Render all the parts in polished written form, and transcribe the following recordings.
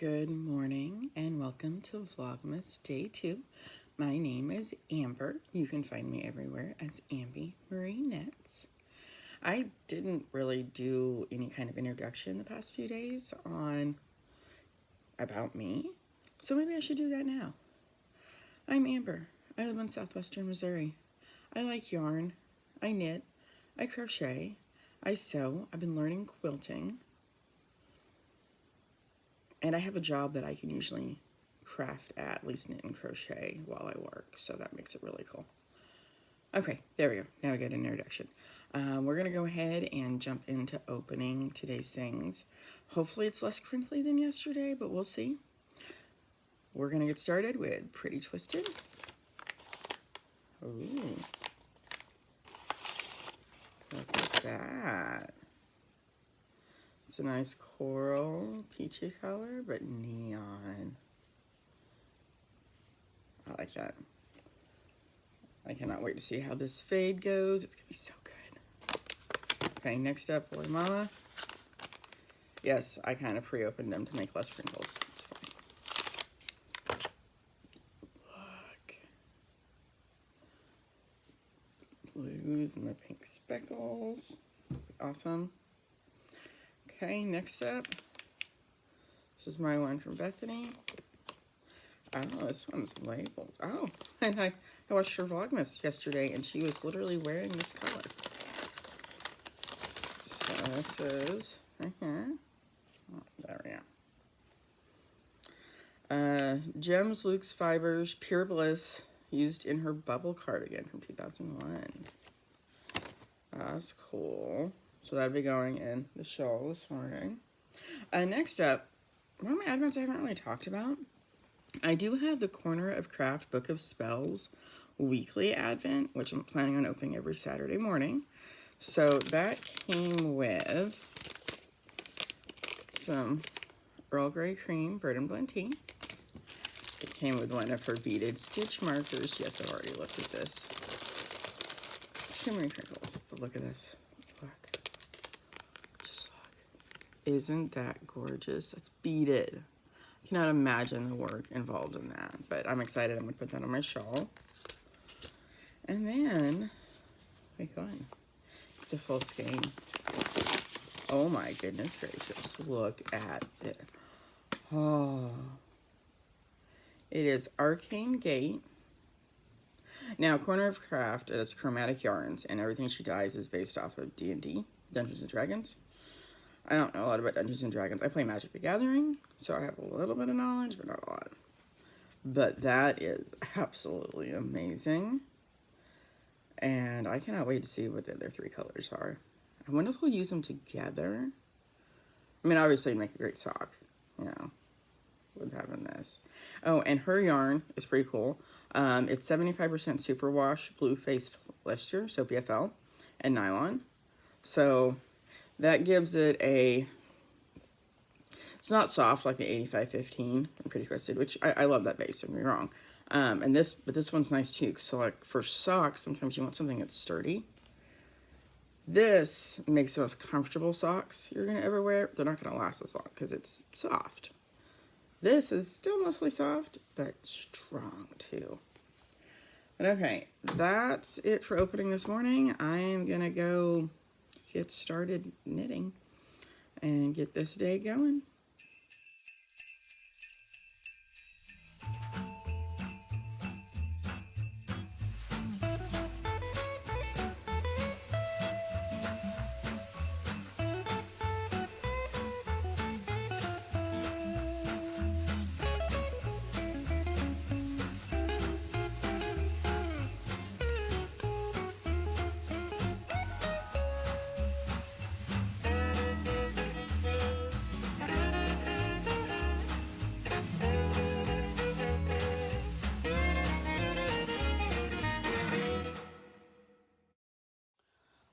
Good morning and welcome to Vlogmas Day 2. My name is Amber. You can find me everywhere as Amby Marie Nets. I didn't really do any kind of introduction the past few days on about me, so maybe I should do that now. I'm Amber. I live in southwestern Missouri. I like yarn. I knit. I crochet. I sew. I've been learning quilting. And I have a job that I can usually craft at least knit and crochet while I work, so that makes it really cool. Okay, there we go. Now we got an introduction. We're going to go ahead and jump into opening today's things. Hopefully it's less crinkly than yesterday, but we'll see. We're going to get started with Pretty Twisted. Ooh. Look at that. It's a nice coral, peachy color, but neon. I like that. I cannot wait to see how this fade goes. It's gonna be so good. Okay, next up, Boy Mama. Yes, I kind of pre-opened them to make less crinkles. It's fine. Look. Blues and the pink speckles. Awesome. Okay, next up, this is my one from Bethany. Oh, this one's labeled. Oh, and I watched her Vlogmas yesterday, and she was literally wearing this color. So this is right here. Oh, there we go. Gems, Luke's Fibers, Pure Bliss, used in her bubble cardigan from 2001. That's cool. So that'll be going in the shawl this morning. Next up, one of my advents I haven't really talked about. I do have the Corner of Craft Book of Spells weekly advent, which I'm planning on opening every Saturday morning. So that came with some Earl Grey Cream Bird and Blend tea. It came with one of her beaded stitch markers. Yes, I've already looked at this. Too many crinkles, but look at this. Look. Isn't that gorgeous? It's beaded. I cannot imagine the work involved in that, but I'm excited. I'm going to put that on my shawl. And then, wait, go on. It's a full skein. Oh my goodness gracious. Look at it. Oh. It is Arcane Gate. Now, Corner of Craft is chromatic yarns, and everything she dyes is based off of D&D, Dungeons and Dragons. I don't know a lot about Dungeons and Dragons. I play Magic the Gathering, so I have a little bit of knowledge, but not a lot. But that is absolutely amazing. And I cannot wait to see what the other three colors are. I wonder if we'll use them together. I mean, obviously it'd make a great sock, you know, with having this. Oh, and her yarn is pretty cool. It's 75% superwash blue-faced Lister, so PFL, and nylon. So that gives it a, it's not soft like the 8515 from Pretty Twisted, which I love that base, don't get me wrong. But this one's nice too, so like for socks, sometimes you want something that's sturdy. This makes the most comfortable socks you're gonna ever wear. They're not gonna last as long because it's soft. This is still mostly soft, but strong too. But okay, that's it for opening this morning. I am gonna go get started knitting and get this day going.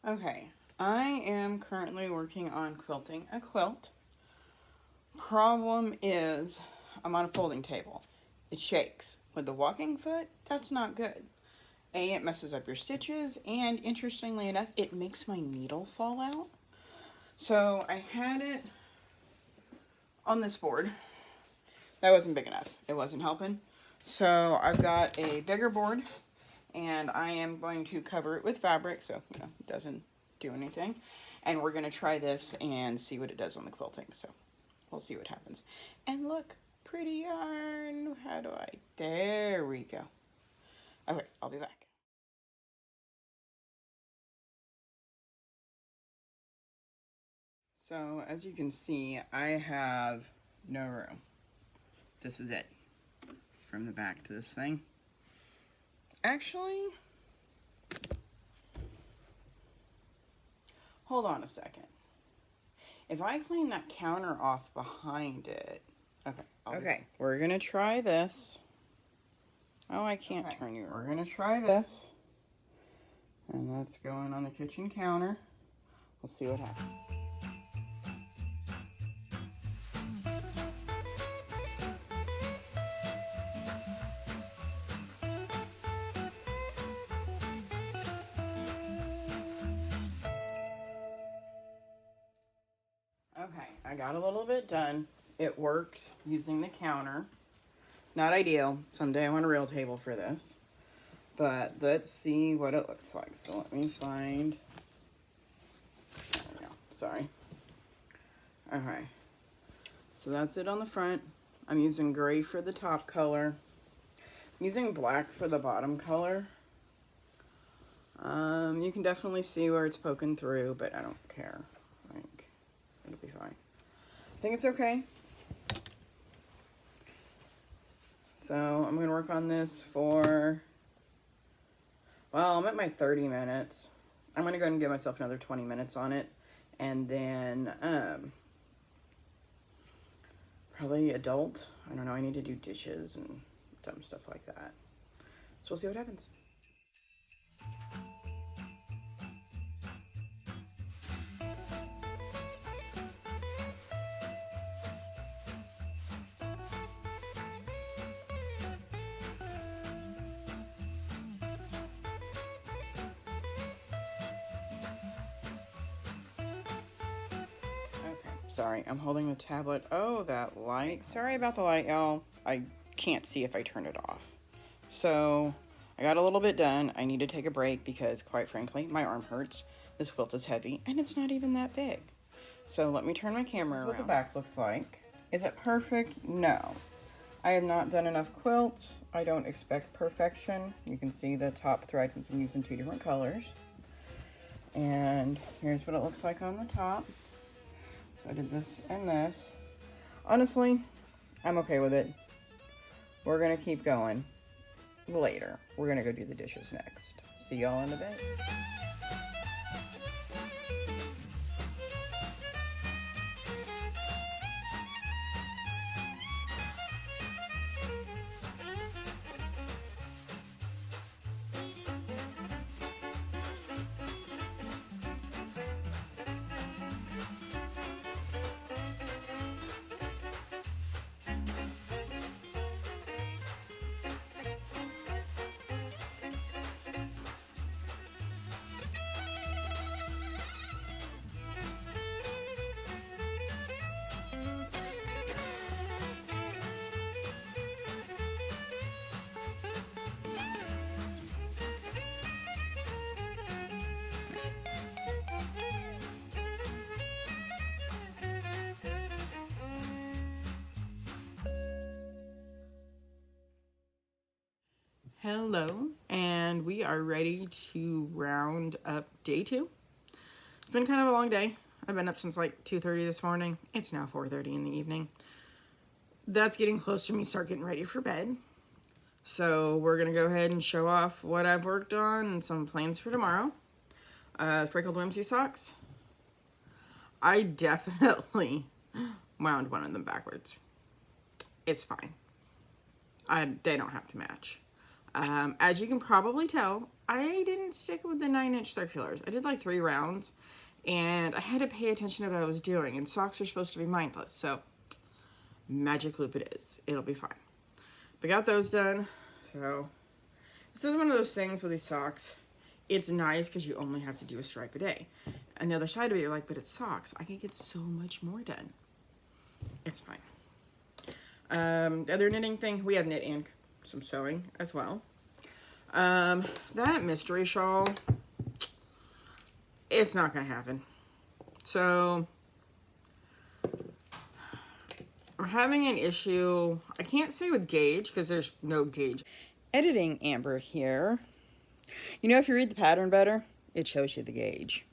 Okay, I am currently working on quilting a quilt. Problem is, I'm on a folding table. It shakes. With the walking foot, that's not good. A, it messes up your stitches, and interestingly enough, it makes my needle fall out. So I had it on this board, that wasn't big enough. It wasn't helping. So I've got a bigger board, and I am going to cover it with fabric so, you know, it doesn't do anything. And we're going to try this and see what it does on the quilting. So we'll see what happens. And look, pretty yarn. How do I? There we go. Okay, I'll be back. So as you can see, I have no room. This is it. From the back to this thing. Actually, hold on a second. If I clean that counter off behind it, okay, we're gonna try this. Oh, I can't turn you. We're gonna try this, and that's going on the kitchen counter. We'll see what happens. Okay, I got a little bit done. It worked using the counter. Not ideal. Someday I want a real table for this. But let's see what it looks like. So let me find... There we go. Sorry. Okay. So that's it on the front. I'm using gray for the top color. I'm using black for the bottom color. You can definitely see where it's poking through, but I don't care. Like, it'll be fine. I think it's okay. So I'm going to work on this for, well, I'm at my 30 minutes. I'm going to go ahead and give myself another 20 minutes on it. And then probably adult. I don't know. I need to do dishes and dumb stuff like that. So we'll see what happens. Sorry, I'm holding the tablet. Oh, that light. Sorry about the light, y'all. I can't see if I turn it off. So, I got a little bit done. I need to take a break because, quite frankly, my arm hurts. This quilt is heavy, and it's not even that big. So, let me turn my camera around. This is what the back looks like. Is it perfect? No. I have not done enough quilts. I don't expect perfection. You can see the top thread since I'm using 2 different colors. And here's what it looks like on the top. I did this and this. Honestly, I'm okay with it. We're gonna keep going later. We're gonna go do the dishes next. See y'all in a bit. Hello, and we are ready to round up day 2. It's been kind of a long day. I've been up since like 2:30 this morning. It's now 4:30 in the evening. That's getting close to me start getting ready for bed. So we're gonna go ahead and show off what I've worked on and some plans for tomorrow. Freckled Whimsy socks. I definitely wound one of them backwards. It's fine. They don't have to match. As you can probably tell, I didn't stick with the 9-inch circulars. I did like 3 rounds, and I had to pay attention to what I was doing, and socks are supposed to be mindless, so magic loop it is. It'll be fine. But got those done, so this is one of those things with these socks. It's nice because you only have to do a stripe a day. And the other side of it, you're like, but it's socks. I can get so much more done. It's fine. The other knitting thing, we have knit and some sewing as well. That mystery shawl, it's not gonna happen. So I'm having an issue, I can't say with gauge because there's no gauge. Editing Amber here. You know, if you read the pattern better, it shows you the gauge.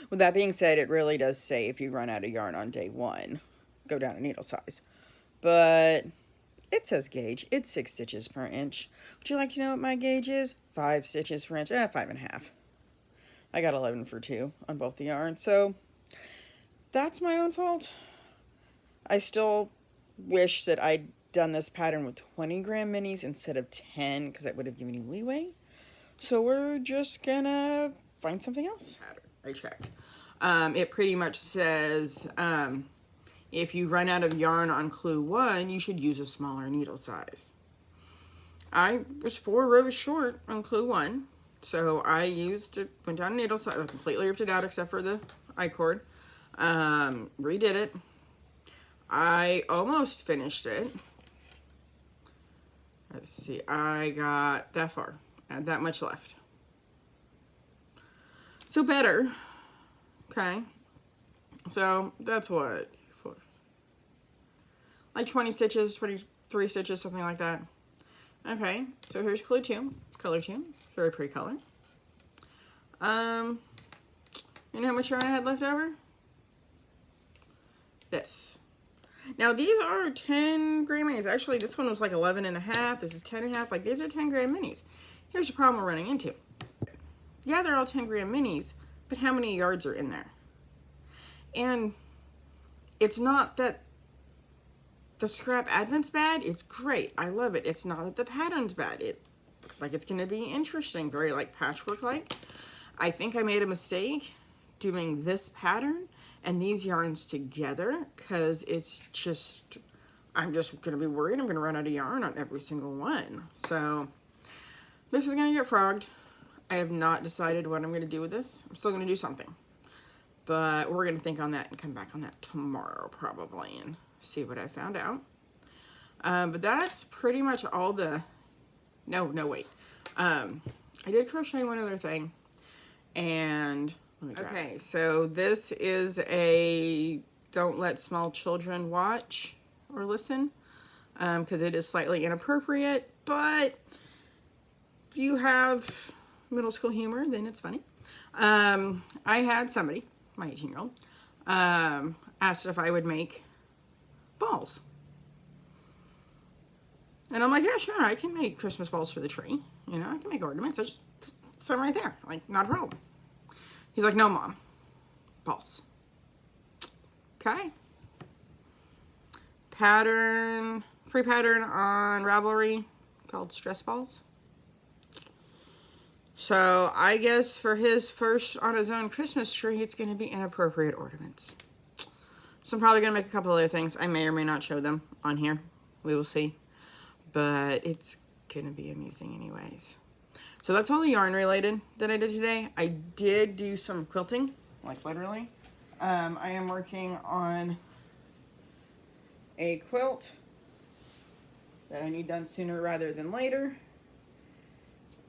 With that being said, it really does say if you run out of yarn on day 1, go down a needle size. But it says gauge. It's 6 stitches per inch. Would you like to know what my gauge is? 5 stitches per inch. 5.5. I got 11 for 2 on both the yarns. So that's my own fault. I still wish that I'd done this pattern with 20 gram minis instead of 10 because that would have given you leeway. So we're just gonna find something else. I checked. It pretty much says if you run out of yarn on clue 1, you should use a smaller needle size. I was 4 rows short on clue 1, so I went down a needle size. I completely ripped it out except for the I-cord. Redid it. I almost finished it. Let's see, I got that far. I had that much left. So better. Okay. So that's what? Like 20 stitches, 23 stitches, something like that. Okay, so here's clue 2, color 2. Very pretty color. You know how much yarn I had left over? This. Now these are 10 gram minis. Actually, this one was like 11.5. This is 10.5. Like, these are 10 gram minis. Here's the problem we're running into. Yeah, they're all 10 gram minis, but how many yards are in there? And it's not that the scrap advent's bad. It's great. I love it. It's not that the pattern's bad. It looks like it's going to be interesting. Very like patchwork-like. I think I made a mistake doing this pattern and these yarns together because it's just, I'm just going to be worried I'm going to run out of yarn on every single one. So this is going to get frogged. I have not decided what I'm going to do with this. I'm still going to do something. But we're going to think on that and come back on that tomorrow probably and see what I found out. But that's pretty much all the... No, wait. I did crochet one other thing. And... Okay, so this is a don't let small children watch or listen. Because it is slightly inappropriate. But if you have middle school humor, then it's funny. I had somebody, my 18-year-old, asked if I would make balls. And I'm like, yeah, sure, I can make Christmas balls for the tree. You know, I can make ornaments. There's some right there. Like, not a problem. He's like, no, Mom. Balls. Okay. Pattern, free pattern on Ravelry called Stress Balls. So I guess for his first on his own Christmas tree, it's going to be inappropriate ornaments. So I'm probably going to make a couple other things. I may or may not show them on here. We will see. But it's going to be amusing anyways. So that's all the yarn related that I did today. I did do some quilting, like literally. I am working on a quilt that I need done sooner rather than later.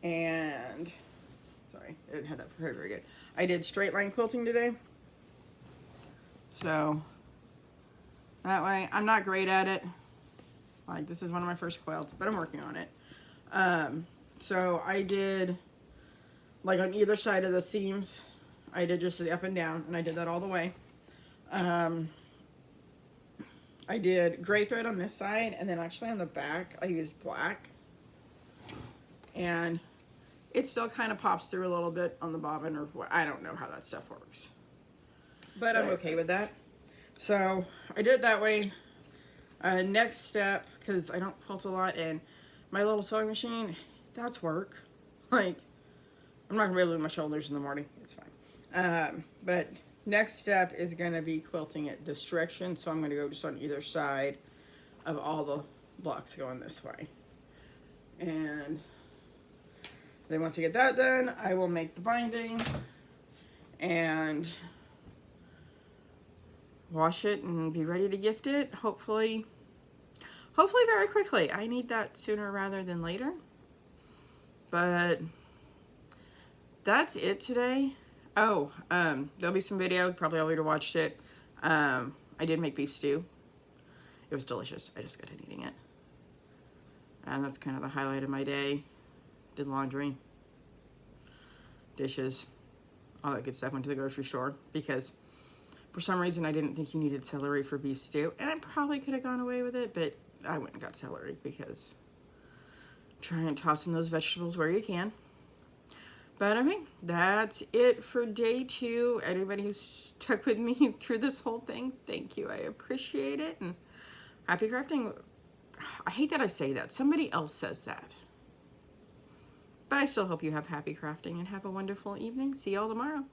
And, sorry, I didn't have that prepared very good. I did straight line quilting today. So, that way, I'm not great at it. Like, this is one of my first quilts, but I'm working on it. So I did, like on either side of the seams, I did just the up and down, and I did that all the way. I did gray thread on this side, and then actually on the back, I used black. And it still kind of pops through a little bit on the bobbin, or what, I don't know how that stuff works. But I'm okay with that. So I did it that way. Next step, because I don't quilt a lot, and my little sewing machine, that's work. Like, I'm not going to be able to do my shoulders in the morning. It's fine. But next step is going to be quilting it this direction. So I'm going to go just on either side of all the blocks going this way. And then once I get that done, I will make the binding and wash it and be ready to gift it. Hopefully hopefully very quickly. I need that sooner rather than later. But that's it today. Oh, there'll be some video. Probably already watched it. I did make beef stew. It was delicious. I just got done eating it. And that's kind of the highlight of my day. Did laundry, dishes, all that good stuff. Went to the grocery store because for some reason I didn't think you needed celery for beef stew. And I probably could have gone away with it, but I went and got celery because try and toss in those vegetables where you can. But okay, that's it for day 2. Everybody who's stuck with me through this whole thing, thank you. I appreciate it. And happy crafting. I hate that I say that. Somebody else says that. But I still hope you have happy crafting and have a wonderful evening. See y'all tomorrow.